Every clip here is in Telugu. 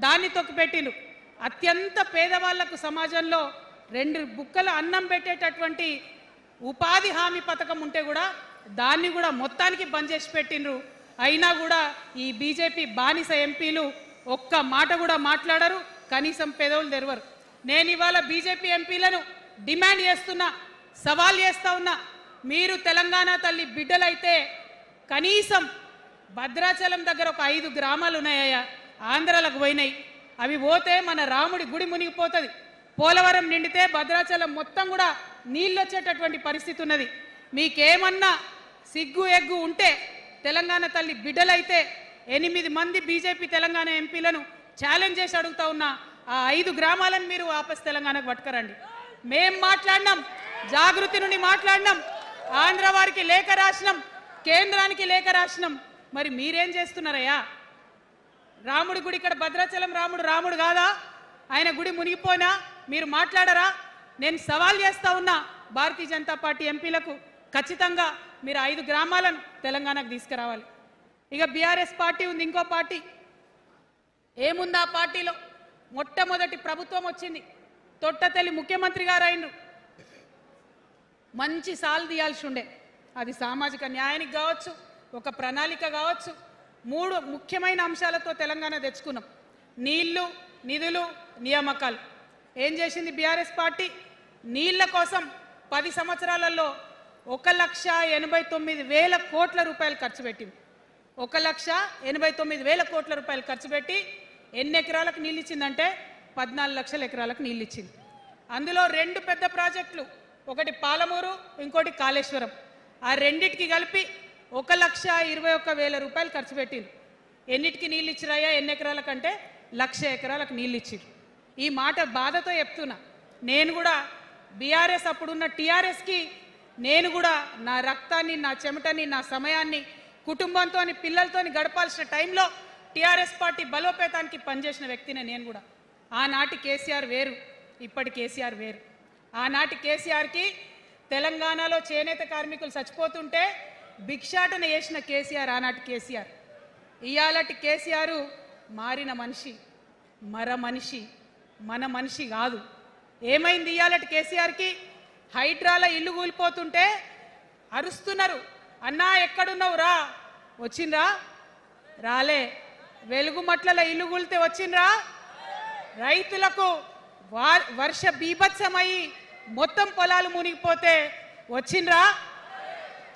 దాన్ని తొక్కిపెట్టిండ్రు. అత్యంత పేదవాళ్లకు సమాజంలో 2 బుక్కల అన్నం పెట్టేటటువంటి ఉపాధి హామీ పథకం ఉంటే కూడా దాన్ని కూడా మొత్తానికి బంద్ చేసి పెట్టిండ్రు. అయినా కూడా ఈ బీజేపీ బానిస ఎంపీలు ఒక్క మాట కూడా మాట్లాడరు, కనీసం పెదవులు తెరవరు. నేను ఇవాళ బీజేపీ ఎంపీలను డిమాండ్ చేస్తున్నా, సవాల్ చేస్తా ఉన్నా. మీరు తెలంగాణ తల్లి బిడ్డలైతే కనీసం భద్రాచలం దగ్గర ఒక 5 గ్రామాలు ఉన్నాయా, ఆంధ్రాలకు పోయినాయి. అవి పోతే మన రాముడి గుడి మునిగిపోతుంది. పోలవరం నిండితే భద్రాచలం మొత్తం కూడా నీళ్ళు వచ్చేటటువంటి పరిస్థితి ఉన్నది. మీకేమన్నా సిగ్గు ఎగ్గు ఉంటే తెలంగాణ తల్లి బిడ్డలైతే 8 మంది బీజేపీ తెలంగాణ ఎంపీలను ఛాలెంజ్ చేసి అడుగుతా ఉన్నా, ఆ 5 గ్రామాలను మీరు వాపస్ తెలంగాణకు పట్టుకరండి. మేం మాట్లాడినాం, జాగృతి నుండి మాట్లాడినాం, ఆంధ్ర వారికి లేఖ రాసినాం, కేంద్రానికి లేఖ రాసినాం. మరి మీరేం చేస్తున్నారయ్యా? రాముడి గుడి ఇక్కడ భద్రాచలం రాముడు కాదా? ఆయన గుడి మునిగిపోయినా మీరు మాట్లాడరా? నేను సవాల్ చేస్తా ఉన్నా భారతీయ జనతా పార్టీ ఎంపీలకు, ఖచ్చితంగా మీరు 5 గ్రామాలను తెలంగాణకు తీసుకురావాలి. ఇక బీఆర్ఎస్ పార్టీ ఉంది, ఇంకో పార్టీ. ఏముంది ఆ పార్టీలో? మొట్టమొదటి ప్రభుత్వం వచ్చింది, తొట్టతల్లి ముఖ్యమంత్రి గారు అయినరు. మంచి సాలు తీయాల్సి ఉండే, అది సామాజిక న్యాయానికి కావచ్చు, ఒక ప్రణాళిక కావచ్చు. 3 ముఖ్యమైన అంశాలతో తెలంగాణ తెచ్చుకున్నాం: నీళ్లు, నిధులు, నియామకాలు. ఏం చేసింది బీఆర్ఎస్ పార్టీ? నీళ్ల కోసం 10 సంవత్సరాలలో 1,89,000 కోట్ల రూపాయలు ఖర్చు పెట్టింది. 1,89,000 కోట్ల రూపాయలు ఖర్చు పెట్టి ఎన్ని ఎకరాలకు నీళ్ళు ఇచ్చిందంటే 14 లక్షల ఎకరాలకు నీళ్ళు ఇచ్చింది. అందులో 2 పెద్ద ప్రాజెక్టులు, ఒకటి పాలమూరు, ఇంకోటి కాళేశ్వరం. ఆ రెండిటికి కలిపి 1,21,000 రూపాయలు ఖర్చు పెట్టింది. ఎన్నిటికి నీళ్ళు ఇచ్చిరాయా? ఎన్ని ఎకరాలకంటే 1,00,000 ఎకరాలకు నీళ్ళు ఇచ్చిరు. ఈ మాట బాధతో చెప్తున్నా. నేను కూడా బీఆర్ఎస్ అప్పుడున్న టీఆర్ఎస్కి నేను కూడా నా రక్తాన్ని, నా చెమటని, నా సమయాన్ని కుటుంబంతో పిల్లలతో గడపాల్సిన టైంలో టీఆర్ఎస్ పార్టీ బలోపేతానికి పనిచేసిన వ్యక్తినే నేను కూడా. ఆనాటి కేసీఆర్ వేరు, ఇప్పటి కేసీఆర్ వేరు. ఆనాటి కేసీఆర్కి తెలంగాణలో చేనేత కార్మికులు చచ్చిపోతుంటే భిక్షాటన చేసిన కేసీఆర్ ఆనాటి కేసీఆర్. ఇయాలటి కేసీఆర్ మారిన మనిషి, మనిషి, మన మనిషి కాదు. ఏమైంది ఇయాలటి కేసీఆర్కి? హైడ్రాల ఇల్లు కూలిపోతుంటే అరుస్తున్నారు, అన్నా ఎక్కడున్నావు రా, వచ్చిండ్రా? రాలే. వెలుగుమట్ల ఇల్లు కూలితే వచ్చిండ్రా? రైతులకు వర్ష బీభత్సమై మొత్తం పొలాలు మునిగిపోతే వచ్చిండ్రా?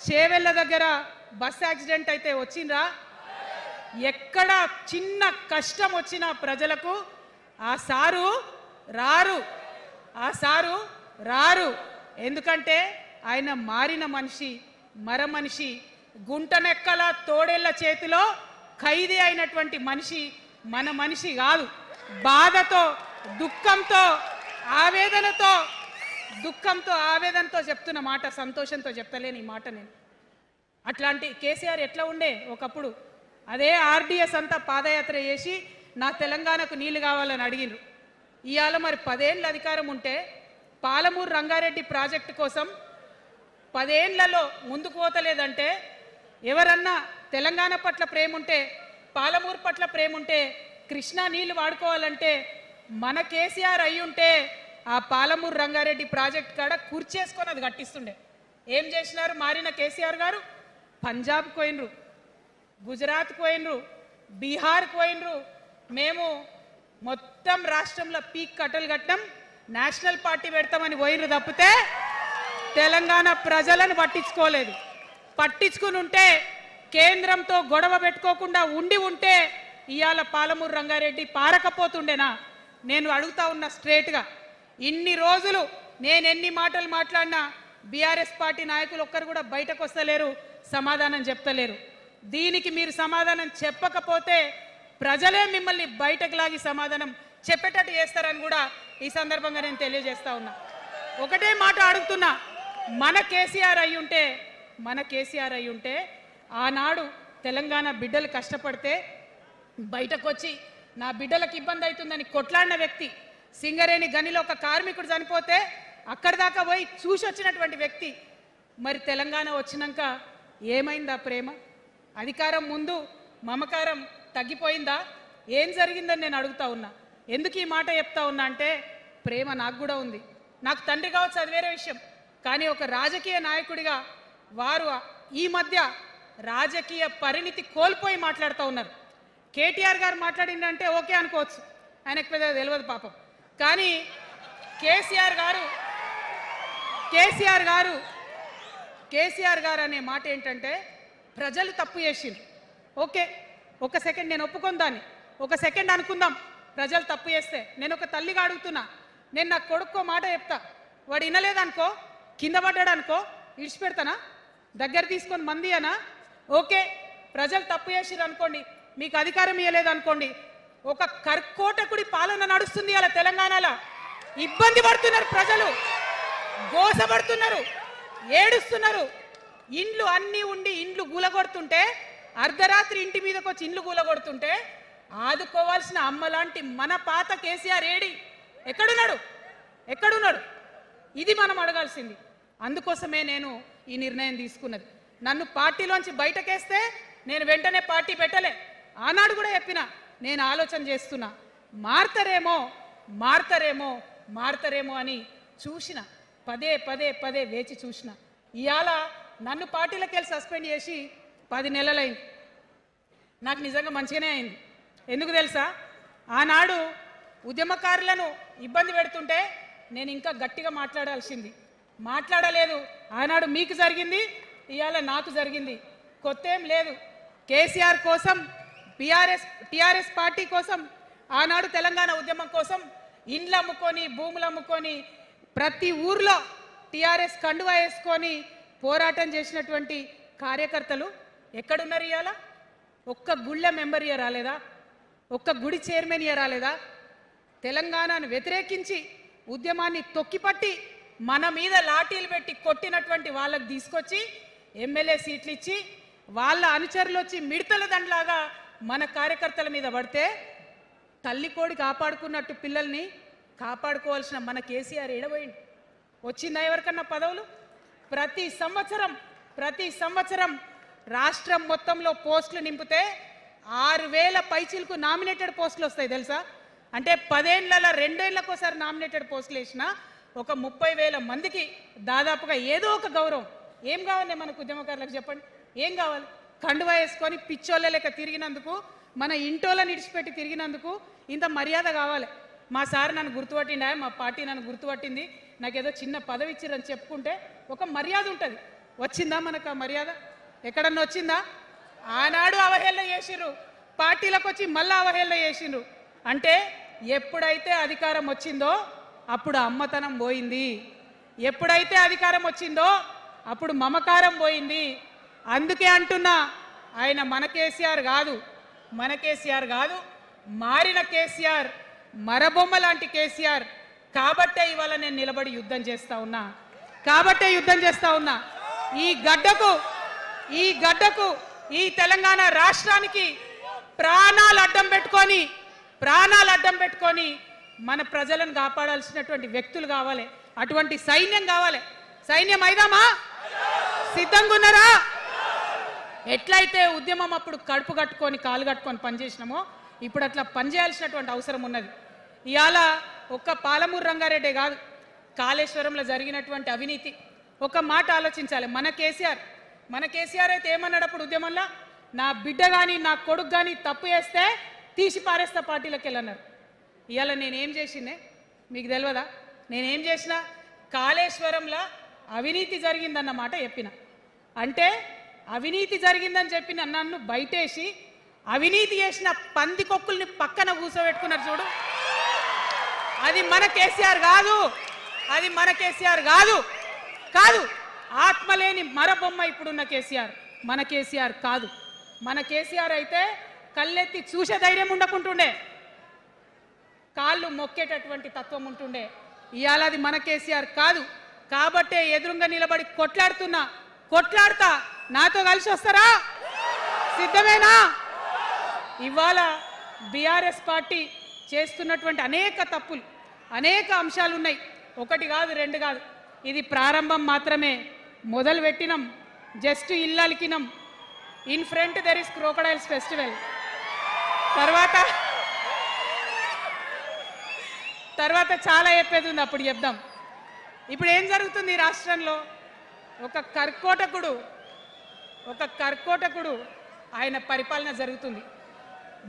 చేవెళ్ళ దగ్గర బస్ యాక్సిడెంట్ అయితే వచ్చిండ్రా? ఎక్కడ చిన్న కష్టం వచ్చినా ప్రజలకు ఆ సారు రారు, ఆ సారు రారు. ఎందుకంటే ఆయన మారిన మనిషి, మనిషి, గుంటనెక్కల తోడేళ్ల చేతిలో ఖైదీ అయినటువంటి మనిషి, మన మనిషి కాదు. బాధతో, దుఃఖంతో, ఆవేదనతో చెప్తున్న మాట, సంతోషంతో చెప్తలేని ఈ మాట నేను. అట్లాంటి కేసీఆర్ ఎట్లా ఉండే ఒకప్పుడు? అదే ఆర్డీఎస్ అంతా పాదయాత్ర చేసి నా తెలంగాణకు నీళ్లు కావాలని అడిగినారు. ఇవాళ మరి 10 ఏళ్ళ అధికారం ఉంటే పాలమూరు రంగారెడ్డి ప్రాజెక్టు కోసం 10 ఏళ్లలో ముందుకు పోతలేదంటే, ఎవరన్నా తెలంగాణ పట్ల ప్రేమ ఉంటే, పాలమూరు పట్ల ప్రేమ ఉంటే, కృష్ణా నీళ్లు వాడుకోవాలంటే మన కేసీఆర్ అయి ఉంటే ఆ పాలమూరు రంగారెడ్డి ప్రాజెక్ట్ కాడ కుర్చేసుకొని అది కట్టిస్తుండే. ఏం చేసినారు మారిన కేసీఆర్ గారు? పంజాబ్కి పోయినరు, గుజరాత్కి పోయినరు, బీహార్కి పోయినరు. మేము మొత్తం రాష్ట్రంలో పీక్ కట్టలు కట్టాం, నేషనల్ పార్టీ పెడతామని పోయినరు తప్పితే తెలంగాణ ప్రజలను పట్టించుకోలేదు. పట్టించుకుని ఉంటే, కేంద్రంతో గొడవ పెట్టుకోకుండా ఉంటే ఇవాళ పాలమూరు రంగారెడ్డి పారకపోతుండేనా? నేను అడుగుతా ఉన్నా స్ట్రేట్గా. ఇన్ని రోజులు నేను ఎన్ని మాటలు మాట్లాడినా బీఆర్ఎస్ పార్టీ నాయకులు ఒక్కరు కూడా బయటకు వస్తలేరు, సమాధానం చెప్తలేరు. దీనికి మీరు సమాధానం చెప్పకపోతే ప్రజలే మిమ్మల్ని బయటకు లాగి సమాధానం చెప్పేటట్టు చేస్తారని కూడా ఈ సందర్భంగా నేను తెలియజేస్తా ఉన్నా. ఒకటే మాట అడుగుతున్నా, మన కేసీఆర్ అయి ఉంటే ఆనాడు తెలంగాణ బిడ్డలు కష్టపడితే బయటకు వచ్చి నా బిడ్డలకు ఇబ్బంది అవుతుందని కొట్లాడిన వ్యక్తి, సింగరేణి గనిలో ఒక కార్మికుడు చనిపోతే అక్కడి దాకా పోయి చూసి వచ్చినటువంటి వ్యక్తి. మరి తెలంగాణ వచ్చినాక ఏమైందా ప్రేమ? అధికారం ముందు మమకారం తగ్గిపోయిందా? ఏం జరిగిందని నేను అడుగుతా ఉన్నా. ఎందుకు ఈ మాట చెప్తా ఉన్నా అంటే ప్రేమ నాకు కూడా ఉంది. నాకు తండ్రి కావచ్చు, అది వేరే విషయం. కానీ ఒక రాజకీయ నాయకుడిగా వారు ఈ మధ్య రాజకీయ పరిణితి కోల్పోయి మాట్లాడుతూ ఉన్నారు. కేటీఆర్ గారు మాట్లాడిందంటే ఓకే అనుకోవచ్చు, ఆయనకు పెద్ద తెలియదు పాపం. కానీ కేసీఆర్ గారు అనే మాట ఏంటంటే ప్రజలు తప్పు చేసిండ్రు. ఓకే, ఒక సెకండ్ నేను ఒప్పుకొని దాన్ని, ఒక సెకండ్ అనుకుందాం. ప్రజలు తప్పు చేస్తే నేను ఒక తల్లిగా అడుగుతున్నా, నేను నా కొడుకో మాట చెప్తా, వాడు వినలేదనుకో, కింద పడ్డాడు అనుకో, ఇడిచిపెడతానా? దగ్గర తీసుకొని మంది అనా? ఓకే, ప్రజలు తప్పు చేసిర్రు అనుకోండి, మీకు అధికారం ఇవ్వలేదు అనుకోండి, ఒక కర్కోటకుడి పాలన నడుస్తుంది అలా తెలంగాణలో. ఇబ్బంది పడుతున్నారు ప్రజలు, గోసపడుతున్నారు, ఏడుస్తున్నారు. ఇండ్లు అన్నీ ఉండి ఇండ్లు గూలగొడుతుంటే, అర్ధరాత్రి ఇంటి మీదకి వచ్చి ఇండ్లు గూలగొడుతుంటే ఆదుకోవాల్సిన అమ్మలాంటి మన పాత కేసీఆర్ ఏడి? ఎక్కడున్నాడు? ఇది మనం అడగాల్సింది. అందుకోసమే నేను ఈ నిర్ణయం తీసుకున్నది. నన్ను పార్టీలోంచి బయటకేస్తే నేను వెంటనే పార్టీ పెట్టలే. ఆనాడు కూడా చెప్పిన, నేను ఆలోచన చేస్తున్నా, మారతారేమో అని చూసిన, పదే వేచి చూసిన. ఇవాళ నన్ను పార్టీలోకి వెళ్ళి సస్పెండ్ చేసి 10 నెలలైంది. నాకు నిజంగా మంచిగానే అయింది. ఎందుకు తెలుసా? ఆనాడు ఉద్యమకారులను ఇబ్బంది పెడుతుంటే నేను ఇంకా గట్టిగా మాట్లాడలేదు. ఆనాడు మీకు జరిగింది, ఇవాళ నాకు జరిగింది. కొత్త ఏం లేదు. కేసీఆర్ కోసం, టీఆర్ఎస్ పార్టీ కోసం, ఆనాడు తెలంగాణ ఉద్యమం కోసం ఇండ్లు అమ్ముకొని, భూములు అమ్ముకొని, ప్రతి ఊర్లో టీఆర్ఎస్ కండువా వేసుకొని పోరాటం చేసినటువంటి కార్యకర్తలు ఎక్కడున్నారు ఇవాళ? ఒక్క గుళ్ళ మెంబర్ ఇయర్ రాలేదా? ఒక్క గుడి చైర్మన్ ఇయర్ రాలేదా? తెలంగాణను వ్యతిరేకించి ఉద్యమాన్ని తొక్కిపట్టి మన మీద లాఠీలు పెట్టి కొట్టినటువంటి వాళ్ళకి తీసుకొచ్చి ఎమ్మెల్యే సీట్లు ఇచ్చి వాళ్ళ అనుచరులు వచ్చి మిడతల దండలాగా మన కార్యకర్తల మీద పడితే తల్లి కోడి కాపాడుకున్నట్టు పిల్లల్ని కాపాడుకోవాల్సిన మన కేసీఆర్ ఏడబోయింది. వచ్చిందా ఎవరికన్నా పదవులు? ప్రతి సంవత్సరం రాష్ట్రం మొత్తంలో పోస్టులు నింపితే 6,000 పైచీలకు నామినేటెడ్ పోస్టులు వస్తాయి తెలుసా? అంటే 10 ఏళ్లలో 2 ఏళ్లకోసారి నామినేటెడ్ పోస్టులు వేసిన ఒక 30,000 మందికి దాదాపుగా ఏదో ఒక గౌరవం. ఏం కావాలి మనకు ఉద్యమకారులకు చెప్పండి? ఏం కావాలి? కండువా వేసుకొని పిచ్చోళ్ళ లెక్క తిరిగినందుకు, మన ఇంటోళ్ళని ఇడిచిపెట్టి తిరిగినందుకు ఇంత మర్యాద కావాలి. మా సార్ నన్ను గుర్తుపట్టిండా, మా పార్టీ నన్ను గుర్తుపట్టింది, నాకేదో చిన్న పదవి ఇచ్చిరని చెప్పుకుంటే ఒక మర్యాద ఉంటుంది. వచ్చిందా మనకు ఆ మర్యాద? ఎక్కడన్నా వచ్చిందా? ఆనాడు అవహేళన చేసిర్రు, పార్టీలకు వచ్చి మళ్ళీ అవహేళన చేసిండ్రు. అంటే ఎప్పుడైతే అధికారం వచ్చిందో అప్పుడు అమ్మతనం పోయింది, ఎప్పుడైతే అధికారం వచ్చిందో అప్పుడు మమకారం పోయింది. అందుకే అంటున్నా, ఆయన మన కేసీఆర్ కాదు, మారిన కేసీఆర్, మరబొమ్మ లాంటి కేసీఆర్. కాబట్టే ఇవాళ నేను నిలబడి యుద్ధం చేస్తా ఉన్నా. ఈ గడ్డకు ఈ తెలంగాణ రాష్ట్రానికి ప్రాణాలు అడ్డం పెట్టుకొని మన ప్రజలను కాపాడాల్సినటువంటి వ్యక్తులు కావాలి, అటువంటి సైన్యం కావాలి. సైన్యం అయిదామా? సిద్ధంగా ఉన్నారా? ఎట్లయితే ఉద్యమం అప్పుడు కడుపు కట్టుకొని కాలు కట్టుకొని పనిచేసినామో ఇప్పుడు అట్లా పనిచేయాల్సినటువంటి అవసరం ఉన్నది. ఇవాళ ఒక్క పాలమూరు రంగారెడ్డి కాదు, కాళేశ్వరంలో జరిగినటువంటి అవినీతి. ఒక మాట ఆలోచించాలి. మన కేసీఆర్ అయితే ఏమన్నాడు అప్పుడు ఉద్యమంలో? నా బిడ్డ కానీ నా కొడుకు కానీ తప్పు చేస్తే తీసి పారేస్తా పార్టీలకు వెళ్ళన్నారు. ఇవాళ నేనేం చేసిందే మీకు తెలియదా? నేనేం చేసిన? కాళేశ్వరంలో అవినీతి జరిగిందన్నమాట చెప్పిన. అంటే అవినీతి జరిగిందని చెప్పిన నన్ను బయటేసి అవినీతి చేసిన పందికొక్కుల్ని పక్కన కూర్చోబెట్టుకున్నారు చూడు. అది మన కేసీఆర్ కాదు. ఆత్మలేని మరబొమ్మ ఇప్పుడున్న కేసీఆర్. మన కేసీఆర్ కాదు. మన కేసీఆర్ అయితే కళ్ళెత్తి చూసే ధైర్యం ఉండకుంటుండే, కాళ్ళు మొక్కేటటువంటి తత్వం ఉంటుండే. ఇవాళ అది మన కేసీఆర్ కాదు. కాబట్టే ఎదురుగా నిలబడి కొట్లాడతా. నాతో కలిసి వస్తారా? సిద్ధమేనా? ఇవాళ బీఆర్ఎస్ పార్టీ చేస్తున్నటువంటి అనేక తప్పులు, అనేక అంశాలు ఉన్నాయి. ఒకటి కాదు, రెండు కాదు. ఇది ప్రారంభం మాత్రమే. మొదలు పెట్టినాం, జస్ట్ ఇల్లలికినాం. In front there is crocodiles festival. తర్వాత తర్వాత చాలా చెప్పేది ఉంది, అప్పుడు చెప్దాం. ఇప్పుడు ఏం జరుగుతుంది ఈ రాష్ట్రంలో? ఒక కర్కోటకుడు ఆయన పరిపాలన జరుగుతుంది.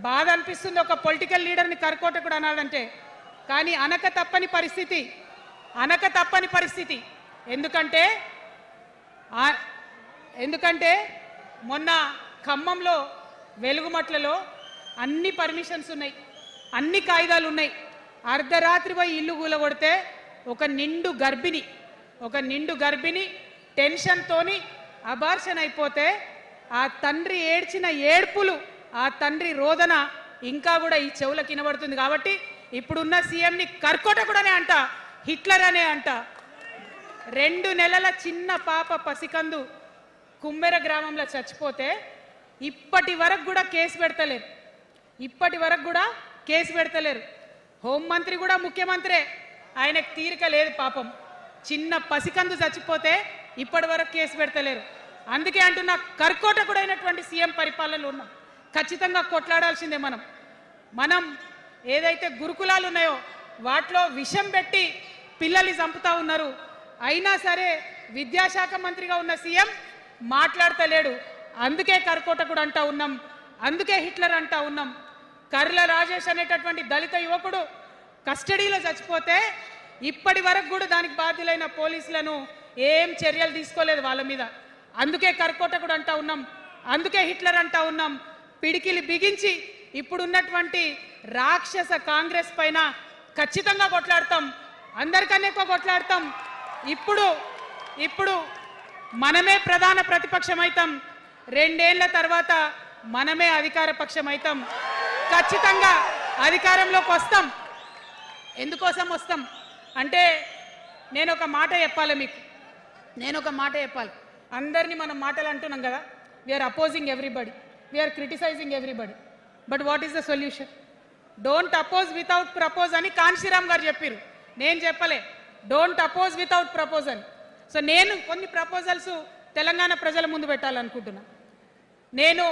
బాధ అనిపిస్తుంది ఒక పొలిటికల్ లీడర్ని కర్కోటకుడు అనాలంటే. కానీ అనక తప్పని పరిస్థితి. ఎందుకంటే మొన్న ఖమ్మంలో వెలుగుమట్లలో అన్ని పర్మిషన్స్ ఉన్నాయి, అన్ని కాయిదాలు ఉన్నాయి. అర్ధరాత్రి పోయి ఇల్లు కూలగొడితే ఒక నిండు గర్భిణి టెన్షన్తోని అబార్షన్ అయిపోతే ఆ తండ్రి ఏడ్చిన ఏడ్పులు, ఆ తండ్రి రోదన ఇంకా కూడా ఈ చెవులకు వినబడుతుంది. కాబట్టి ఇప్పుడున్న సీఎంని కర్కోటకుడనే అంట, హిట్లర్ అనే అంట. 2 నెలల చిన్న పాప పసికందు కుమ్మెర గ్రామంలో చచ్చిపోతే ఇప్పటి వరకు కూడా కేసు పెడతలేరు. హోంమంత్రి కూడా ముఖ్యమంత్రే, ఆయనకు తీరిక లేదు పాపం. చిన్న పసికందు చచ్చిపోతే ఇప్పటి వరకు కేసు పెడతలేరు. అందుకే అంటున్నా, కర్కోటకుడైనటువంటి సీఎం పరిపాలనలో ఉన్నాం. ఖచ్చితంగా కొట్లాడాల్సిందే. మనం ఏదైతే గురుకులాలు ఉన్నాయో వాటిలో విషం పెట్టి పిల్లల్ని చంపుతా ఉన్నారు. అయినా సరే విద్యాశాఖ మంత్రిగా ఉన్న సీఎం మాట్లాడతలేడు. అందుకే కర్కోటకుడు అంటా ఉన్నాం, అందుకే హిట్లర్ అంటా ఉన్నాం. కర్ల రాజేష్ అనేటటువంటి దళిత యువకుడు కస్టడీలో చచ్చిపోతే ఇప్పటి వరకు కూడా దానికి బాధ్యులైన పోలీసులను ఏం చర్యలు తీసుకోలేదు వాళ్ళ మీద. అందుకే కర్కోటకుడు అంటా ఉన్నాం, అందుకే హిట్లర్ అంటా ఉన్నాం. పిడికిలి బిగించి ఇప్పుడున్నటువంటి రాక్షస కాంగ్రెస్ పైన ఖచ్చితంగా కొట్లాడతాం, అందరికన్నా ఎక్కువ కొట్లాడతాం. ఇప్పుడు మనమే ప్రధాన ప్రతిపక్షం అవుతాం, 2 ఏళ్ల తర్వాత మనమే అధికార పక్షం అవుతాం. ఖచ్చితంగా అధికారంలోకి వస్తాం. ఎందుకోసం వస్తాం అంటే నేను ఒక మాట చెప్పాలి. అందరినీ మనం మాటలు అంటున్నాం కదా, we're opposing everybody, we're criticising everybody. But what is the solution? Don't oppose without propose అని కాన్షీరామ్ గారు చెప్పారు, నేను చెప్పలే. డోంట్ అపోజ్ వితౌట్ ప్రపోజ్ అని. సో నేను కొన్ని ప్రపోజల్స్ తెలంగాణ ప్రజల ముందు పెట్టాలనుకుంటున్నా. నేను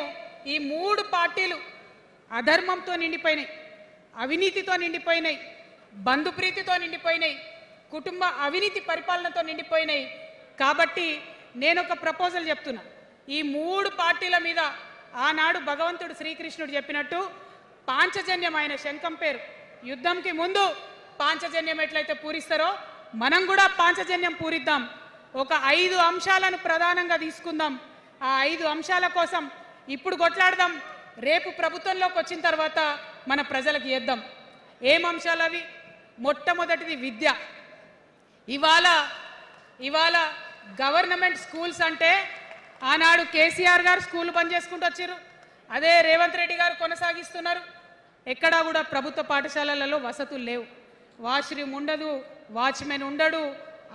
ఈ 3 పార్టీలు అధర్మంతో నిండిపోయినాయి, అవినీతితో నిండిపోయినాయి, బంధుప్రీతితో నిండిపోయినాయి, కుటుంబ అవినీతి పరిపాలనతో నిండిపోయినాయి. కాబట్టి నేను ఒక ప్రపోజల్ చెప్తున్నా. ఈ 3 పార్టీల మీద ఆనాడు భగవంతుడు శ్రీకృష్ణుడు చెప్పినట్టు పాంచజన్యం, ఆయన శంఖం పేరు, యుద్ధంకి ముందు పాంచజన్యం ఎట్లయితే పూరిస్తారో మనం కూడా పాంచజన్యం పూరిద్దాం. ఒక 5 అంశాలను ప్రధానంగా తీసుకుందాం. ఆ 5 అంశాల కోసం ఇప్పుడు కొట్లాడదాం. రేపు ప్రభుత్వంలోకి వచ్చిన తర్వాత మన ప్రజలకు ఇద్దాం. ఏం అంశాలు అవి? మొట్టమొదటిది విద్య. ఇవాళ గవర్నమెంట్ స్కూల్స్ అంటే ఆనాడు కేసీఆర్ గారు స్కూల్ బంద్ చేసుకుంటూ వచ్చారు, అదే రేవంత్ రెడ్డి గారు కొనసాగిస్తున్నారు. ఎక్కడా కూడా ప్రభుత్వ పాఠశాలలలో వసతులు లేవు. వాష్రూమ్ ఉండదు, వాచ్మెన్ ఉండడు,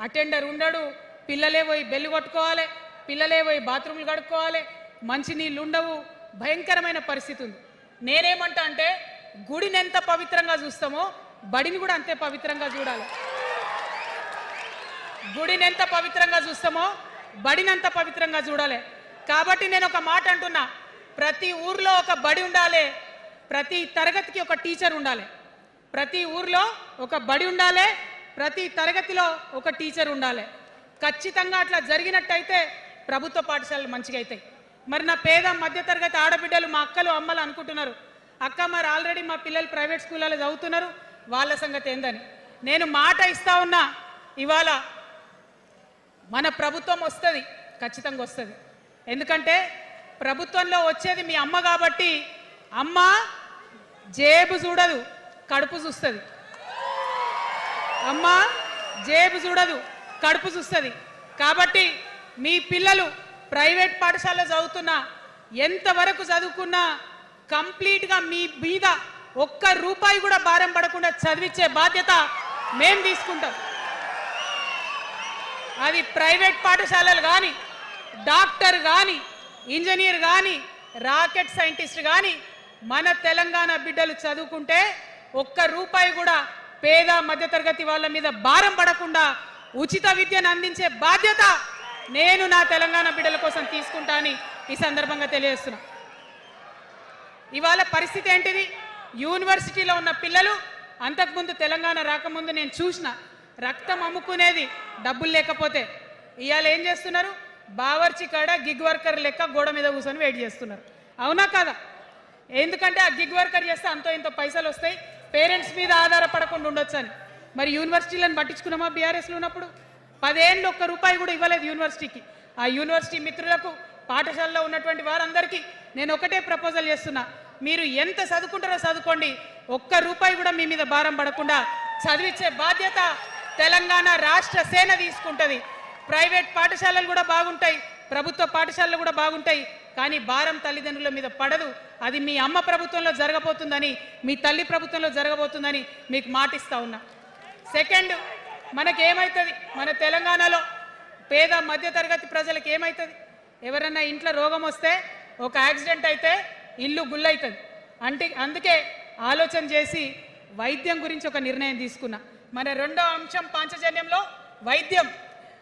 అటెండర్ ఉండడు. పిల్లలే పోయి బెల్లు కొట్టుకోవాలి, పిల్లలే పోయి బాత్రూమ్లు కడుక్కోవాలి, మంచినీళ్ళు ఉండవు. భయంకరమైన పరిస్థితి ఉంది. నేనేమంటా అంటే గుడిని ఎంత పవిత్రంగా చూస్తామో బడిని కూడా అంతే పవిత్రంగా చూడాలి. గుడిని ఎంత పవిత్రంగా చూస్తామో బడిని అంత పవిత్రంగా చూడాలి. కాబట్టి నేను ఒక మాట అంటున్నా, ప్రతి ఊర్లో ఒక బడి ఉండాలి, ప్రతి తరగతికి ఒక టీచర్ ఉండాలి. ప్రతి ఊర్లో ఒక బడి ఉండాలి, ప్రతి తరగతిలో ఒక టీచర్ ఉండాలి. ఖచ్చితంగా అట్లా జరిగినట్టయితే ప్రభుత్వ పాఠశాలలు మంచిగా అవుతాయి. మరి నా పేద మధ్యతరగతి ఆడబిడ్డలు, మా అక్కలు అమ్మలు అనుకుంటున్నారు, అక్క మరి ఆల్రెడీ మా పిల్లలు ప్రైవేట్ స్కూళ్ళలో చదువుతున్నారు, వాళ్ళ సంగతి ఏందని. నేను మాట ఇస్తా ఉన్నా, ఇవాళ మన ప్రభుత్వం వస్తుంది, ఖచ్చితంగా వస్తుంది. ఎందుకంటే ప్రభుత్వంలో వచ్చేది మీ అమ్మ కాబట్టి అమ్మ జేబు చూడదు, కడుపు చూస్తుంది. అమ్మ జేబు చూడదు, కడుపు చూస్తుంది. కాబట్టి మీ పిల్లలు ప్రైవేట్ పాఠశాలలో చదువుతున్నా, ఎంతవరకు చదువుకున్నా కంప్లీట్గా మీ మీద ఒక్క రూపాయి కూడా భారం పడకుండా చదివించే బాధ్యత మేము తీసుకుంటాం. అది ప్రైవేట్ పాఠశాలలు కానీ, డాక్టర్ కానీ, ఇంజనీర్ కానీ, రాకెట్ సైంటిస్ట్ కానీ మన తెలంగాణ బిడ్డలు చదువుకుంటే ఒక్క రూపాయి కూడా పేద మధ్యతరగతి వాళ్ళ మీద భారం పడకుండా ఉచిత విద్యను అందించే బాధ్యత నేను నా తెలంగాణ బిడ్డల కోసం తీసుకుంటా అని ఈ సందర్భంగా తెలియజేస్తున్నా. ఇవాళ పరిస్థితి ఏంటిది? యూనివర్సిటీలో ఉన్న పిల్లలు అంతకుముందు తెలంగాణ రాకముందు నేను చూసిన రక్తం అమ్ముకునేది డబ్బులు లేకపోతే. ఇవాళ ఏం చేస్తున్నారు? బావర్చి కాడ గిగ్ వర్కర్ లెక్క గోడ మీద కూర్చొని వెయిట్ చేస్తున్నారు. అవునా కాదా? ఎందుకంటే ఆ గిగ్ వర్కర్ చేస్తే అంతో ఇంత పైసలు వస్తాయి, పేరెంట్స్ మీద ఆధారపడకుండా ఉండొచ్చు అని. మరి యూనివర్సిటీలను పట్టించుకున్నామా? బీఆర్ఎస్లో ఉన్నప్పుడు 10 ఏళ్ళు ఒక్క రూపాయి కూడా ఇవ్వలేదు యూనివర్సిటీకి. ఆ యూనివర్సిటీ మిత్రులకు, పాఠశాలలో ఉన్నటువంటి వారందరికీ నేను ఒకటే ప్రపోజల్ చేస్తున్నా, మీరు ఎంత చదువుకుంటారో చదువుకోండి, ఒక్క రూపాయి కూడా మీ మీద భారం పడకుండా చదివించే బాధ్యత తెలంగాణ రాష్ట్ర సేన తీసుకుంటుంది. ప్రైవేట్ పాఠశాలలు కూడా బాగుంటాయి, ప్రభుత్వ పాఠశాలలు కూడా బాగుంటాయి, కానీ భారం తల్లిదండ్రుల మీద పడదు. అది మీ అమ్మ ప్రభుత్వంలో జరగబోతుందని, మీ తల్లి ప్రభుత్వంలో జరగబోతుందని మీకు మాటిస్తా ఉన్నా. సెకండ్, మనకేమవుతుంది? మన తెలంగాణలో పేద మధ్యతరగతి ప్రజలకు ఏమవుతుంది? ఎవరన్నా ఇంట్లో రోగం వస్తే, ఒక యాక్సిడెంట్ అయితే ఇల్లు గుల్లవుతుంది. అందుకే ఆలోచన చేసి వైద్యం గురించి ఒక నిర్ణయం తీసుకున్నా. మన రెండో అంశం పాంచజన్యంలో వైద్యం.